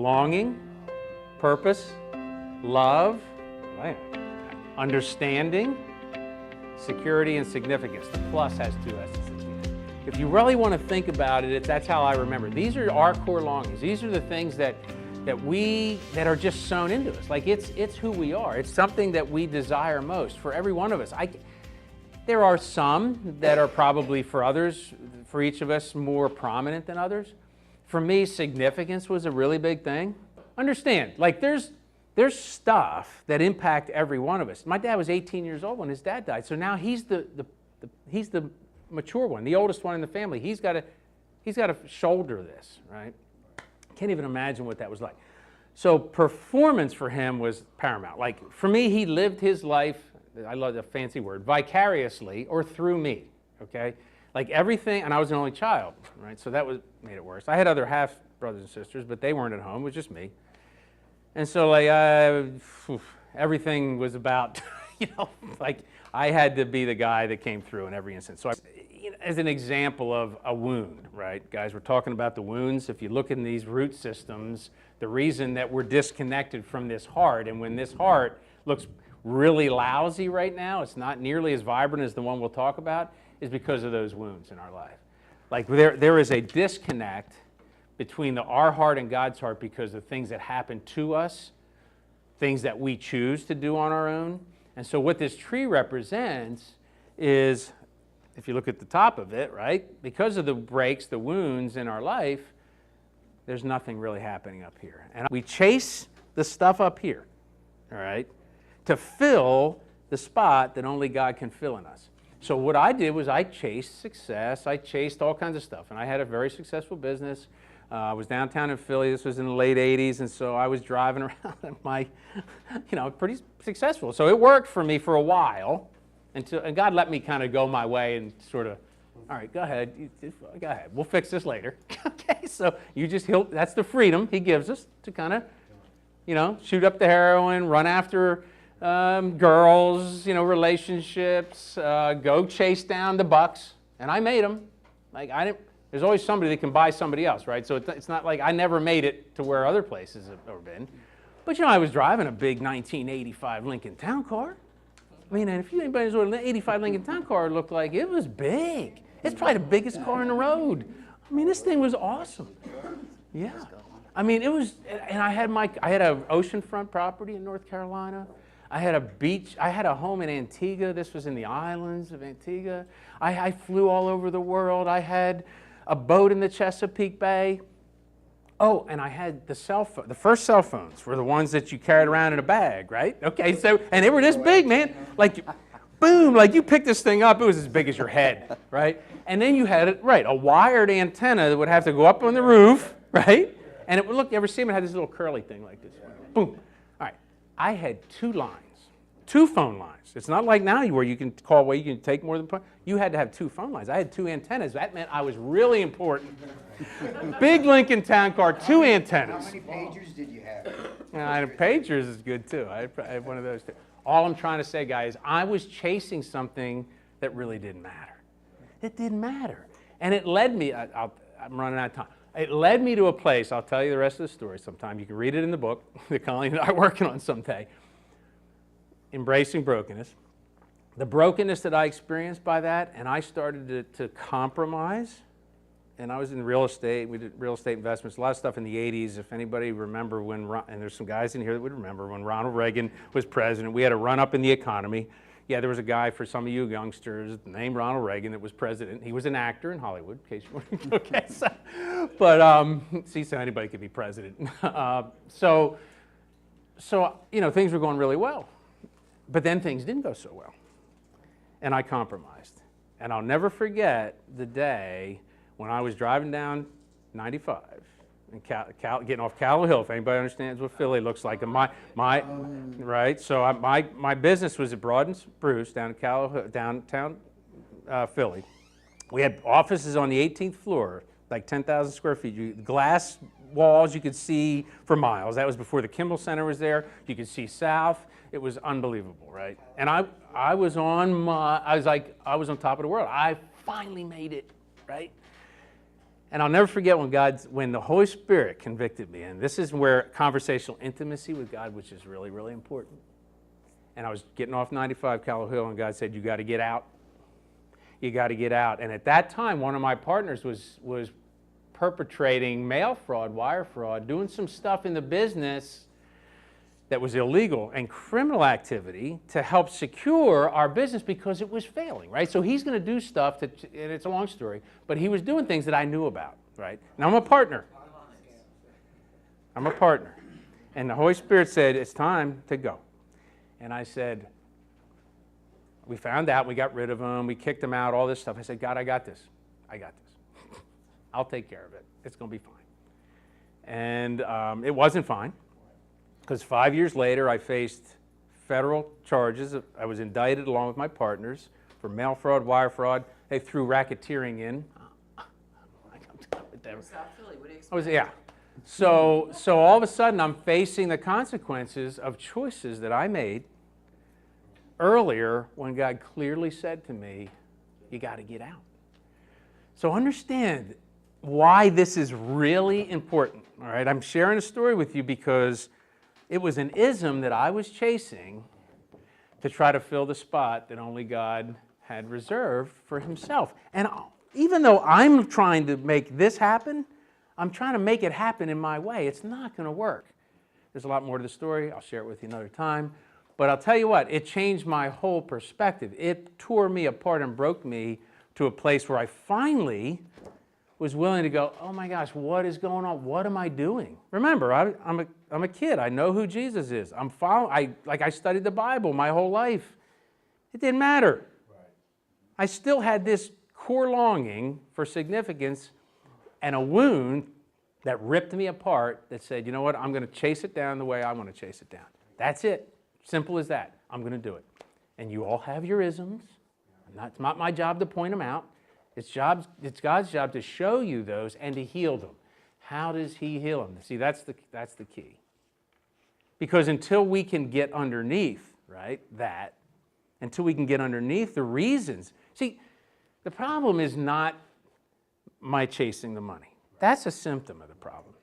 Belonging, purpose, love, understanding, security, and significance. The plus has two S's at the end. If you really want to think about it, that's how I remember. These are our core longings. These are the things that are just sewn into us. Like it's who we are. It's something that we desire most for every one of us. There are some that are probably for others, for each of us, more prominent than others. For me, significance was a really big thing. Understand, like there's stuff that impact every one of us. My dad was 18 years old when his dad died, so now he's the mature one, the oldest one in the family. He's got to shoulder this, right? Can't even imagine what that was like. So performance for him was paramount. Like for me, he lived his life, I love the fancy word, vicariously or through me, okay? Like everything, and I was an only child, right? So that made it worse. I had other half brothers and sisters, but they weren't at home. It was just me. And so like everything was about, like I had to be the guy that came through in every instance. So as an example of a wound, right? Guys, we're talking about the wounds. If you look in these root systems, the reason that we're disconnected from this heart, and when this heart looks really lousy right now, it's not nearly as vibrant as the one we'll talk about, is because of those wounds in our life. Like there is a disconnect between our heart and God's heart because of things that happen to us, things that we choose to do on our own. And so what this tree represents is, if you look at the top of it, right, because of the breaks, the wounds in our life, there's nothing really happening up here. And we chase the stuff up here, all right, to fill the spot that only God can fill in us. So what I did was I chased success. I chased all kinds of stuff. And I had a very successful business. I was downtown in Philly. This was in the late 80s. And so I was driving around and pretty successful. So it worked for me for a while. And God let me kind of go my way and sort of, all right, go ahead. Go ahead. We'll fix this later. Okay, so that's the freedom he gives us to kind of, shoot up the heroin, run after girls, relationships, go chase down the bucks, and I made them. Like there's always somebody that can buy somebody else, right? So it's not like I never made it to where other places have ever been. But I was driving a big 1985 Lincoln Town Car. I mean, and if anybody knows what an 85 Lincoln Town Car looked like, it was big. It's probably the biggest car on the road. I mean, this thing was awesome. Yeah. I mean, it was, and I had an oceanfront property in North Carolina. I had a beach, I had a home in Antigua. This was in the islands of Antigua. I flew all over the world. I had a boat in the Chesapeake Bay. Oh, and I had the first cell phones were the ones that you carried around in a bag, right? Okay, so, and they were this big, man. Like, boom, like you picked this thing up, it was as big as your head, right? And then you had a wired antenna that would have to go up on the roof, right? And it would look, you ever see them? It had this little curly thing like this. Boom. All right. I had two phone lines. It's not like now where you can call away, you can take more than one. You had to have two phone lines. I had two antennas. That meant I was really important. Big Lincoln Town Car, two antennas. How many pagers did you have? Pagers is good too. I had one of those too. All I'm trying to say, guys, I was chasing something that really didn't matter. It didn't matter. And it led me, I'm running out of time. It led me to a place, I'll tell you the rest of the story sometime. You can read it in the book that Colleen and I are working on someday. Embracing brokenness. The brokenness that I experienced by that, and I started to compromise. And I was in real estate. We did real estate investments, a lot of stuff in the 80s. If anybody remember when, and there's some guys in here that would remember when Ronald Reagan was president, we had a run up in the economy. Yeah, there was a guy, for some of you youngsters, named Ronald Reagan that was president. He was an actor in Hollywood, in case you want to, okay. So anybody could be president. So things were going really well. But then things didn't go so well. And I compromised. And I'll never forget the day when I was driving down 95 and getting off Capitol Hill, if anybody understands what Philly looks like. And right? So my business was at Broad and Spruce downtown Philly. We had offices on the 18th floor, like 10,000 square feet. Glass walls you could see for miles. That was before the Kimball Center was there. You could see south. It was unbelievable, right? And I was on top of the world. I finally made it, right? And I'll never forget when the Holy Spirit convicted me, and this is where conversational intimacy with God, which is really, really important. And I was getting off 95 Callow Hill, and God said, you got to get out. You got to get out. And at that time, one of my partners was perpetrating mail fraud, wire fraud, doing some stuff in the business that was illegal and criminal activity to help secure our business because it was failing, right? So he's going to do stuff, and it's a long story, but he was doing things that I knew about, right? And I'm a partner. I'm a partner. And the Holy Spirit said, it's time to go. And I said, we found out, we got rid of him, we kicked him out, all this stuff. I said, God, I got this. I got this. I'll take care of it. It's going to be fine. And it wasn't fine. Because 5 years later, I faced federal charges. I was indicted along with my partners for mail fraud, wire fraud. They threw racketeering in. Yeah. So all of a sudden, I'm facing the consequences of choices that I made earlier when God clearly said to me, you got to get out. So understand why this is really important. All right, I'm sharing a story with you because it was an ism that I was chasing to try to fill the spot that only God had reserved for himself. And even though I'm trying to make this happen, I'm trying to make it happen in my way. It's not going to work. There's a lot more to the story. I'll share it with you another time. But I'll tell you what, it changed my whole perspective. It tore me apart and broke me to a place where I finally was willing to go, oh my gosh, what is going on? What am I doing? Remember, I'm a kid. I know who Jesus is. I studied the Bible my whole life. It didn't matter. Right. I still had this core longing for significance and a wound that ripped me apart that said, you know what, I'm going to chase it down the way I want to chase it down. That's it. Simple as that. I'm going to do it. And you all have your isms. It's not my job to point them out. It's God's job to show you those and to heal them. How does he heal them? See, that's the key. Because until we can get underneath, right, until we can get underneath the reasons. See, the problem is not my chasing the money. That's a symptom of the problem.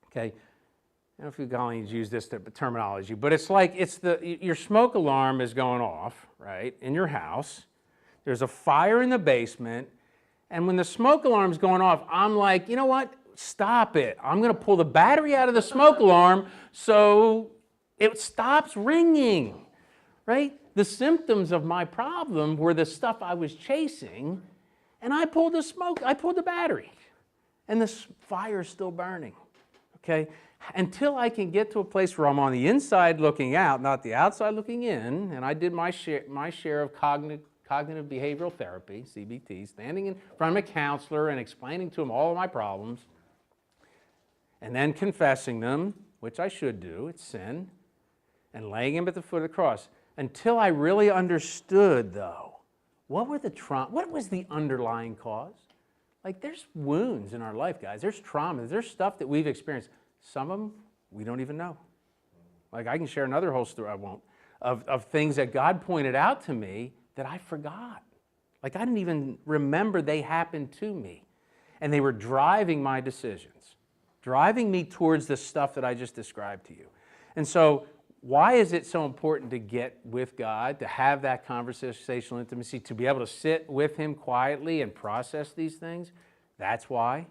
Okay? I don't know if you guys use this terminology, but it's like your smoke alarm is going off, right, in your house. There's a fire in the basement, and when the smoke alarm's going off, I'm like, you know what? Stop it. I'm going to pull the battery out of the smoke alarm so it stops ringing, right? The symptoms of my problem were the stuff I was chasing, and I pulled the battery, and the fire's still burning, okay? Until I can get to a place where I'm on the inside looking out, not the outside looking in, and I did my share of cognitive behavioral therapy, CBT, standing in front of a counselor and explaining to him all of my problems, and then confessing them, which I should do, it's sin, and laying them at the foot of the cross. Until I really understood, though, what was the underlying cause? Like, there's wounds in our life, guys. There's traumas. There's stuff that we've experienced. Some of them we don't even know. Like, I can share another whole story, I won't, of things that God pointed out to me that I forgot. Like, I didn't even remember they happened to me. And they were driving my decisions, driving me towards the stuff that I just described to you. And so, why is it so important to get with God, to have that conversational intimacy, to be able to sit with him quietly and process these things? That's why.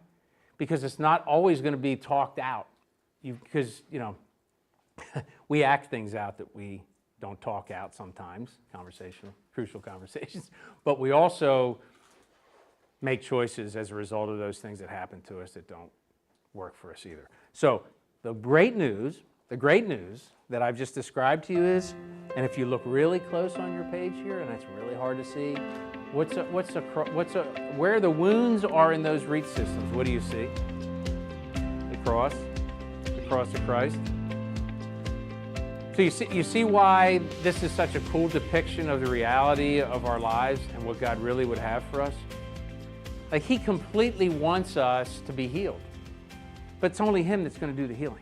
Because it's not always going to be talked out. Because, we act things out that we don't talk out sometimes, crucial conversations, but we also make choices as a result of those things that happen to us that don't work for us either. So the great news that I've just described to you is, and if you look really close on your page here, and it's really hard to see, where the wounds are in those root systems, what do you see? The cross of Christ. So you see why this is such a cool depiction of the reality of our lives and what God really would have for us? Like, he completely wants us to be healed. But it's only him that's going to do the healing.